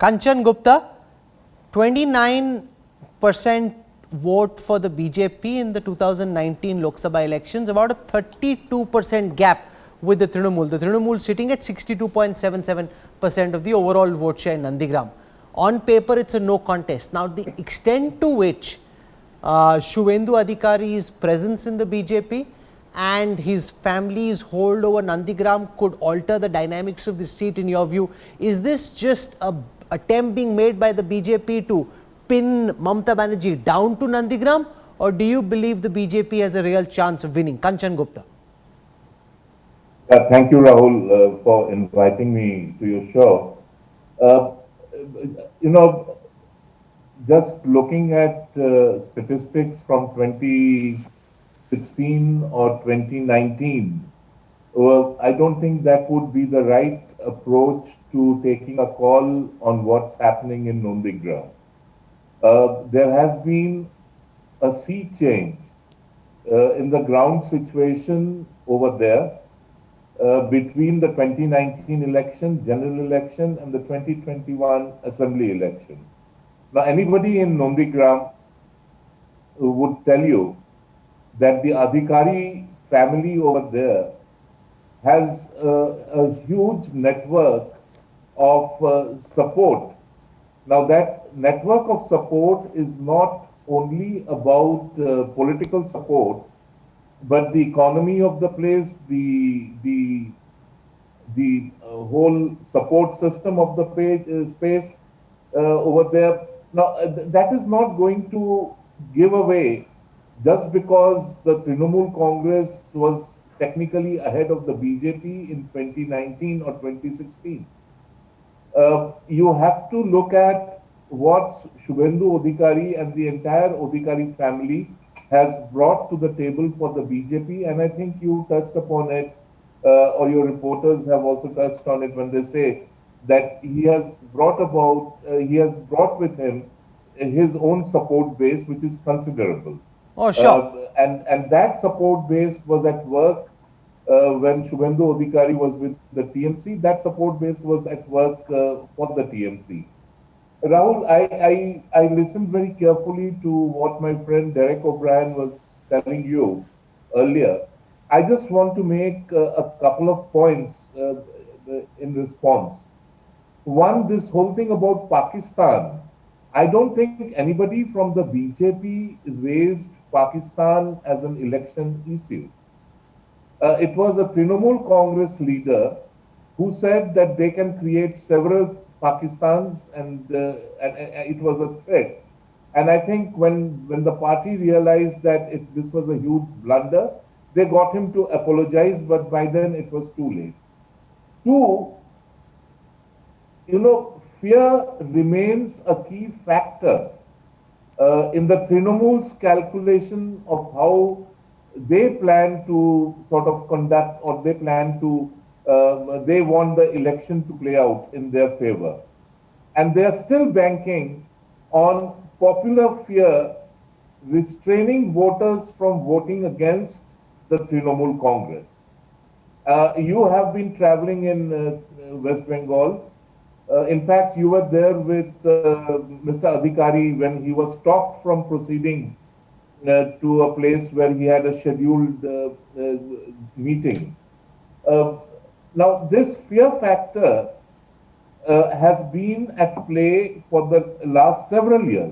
Kanchan Gupta, 29% vote for the BJP in the 2019 Lok Sabha elections, about a 32% gap with the Trinamool. The Trinamool sitting at 62.77% of the overall vote share in Nandigram. On paper, it's a no contest. Now, the extent to which Suvendu Adhikari's presence in the BJP and his family's hold over Nandigram could alter the dynamics of the seat, in your view, is this just an attempt being made by the BJP to pin Mamata Banerjee down to Nandigram, or do you believe the BJP has a real chance of winning? Kanchan Gupta. Thank you, Rahul, for inviting me to your show. Just looking at statistics from 2016 or 2019, well, I don't think that would be the right approach to taking a call on what's happening in Nandigram. There has been a sea change in the ground situation over there between the 2019 election, general election, and the 2021 assembly election. Now, anybody in Nandigram would tell you that the Adhikari family over there has a huge network of support. Now, that network of support is not only about political support, but the economy of the place, the whole support system of the space over there. Now, that is not going to give away just because the Trinamool Congress was technically ahead of the BJP in 2019 or 2016. You have to look at what Suvendu Adhikari and the entire Adhikari family has brought to the table for the BJP, and I think you touched upon it, or your reporters have also touched on it when they say that he has brought with him his own support base, which is considerable. Oh, sure. And that support base was at work when Suvendu Adhikari was with the TMC. That support base was at work for the TMC. Rahul, I listened very carefully to what my friend Derek O'Brien was telling you earlier. I just want to make a couple of points in response. One, this whole thing about Pakistan, I don't think anybody from the BJP raised Pakistan as an election issue. It was a Trinamool Congress leader who said that they can create several Pakistans, and it was a threat. And I think when the party realized that this was a huge blunder, they got him to apologize, but by then it was too late. Two, fear remains a key factor in the Trinamool's calculation of how they plan to sort of conduct, or they plan to, they want the election to play out in their favor. And they are still banking on popular fear restraining voters from voting against the Trinamool Congress. You have been traveling in West Bengal. In fact, you were there with Mr. Adhikari when he was stopped from proceeding to a place where he had a scheduled meeting. Now, this fear factor has been at play for the last several years.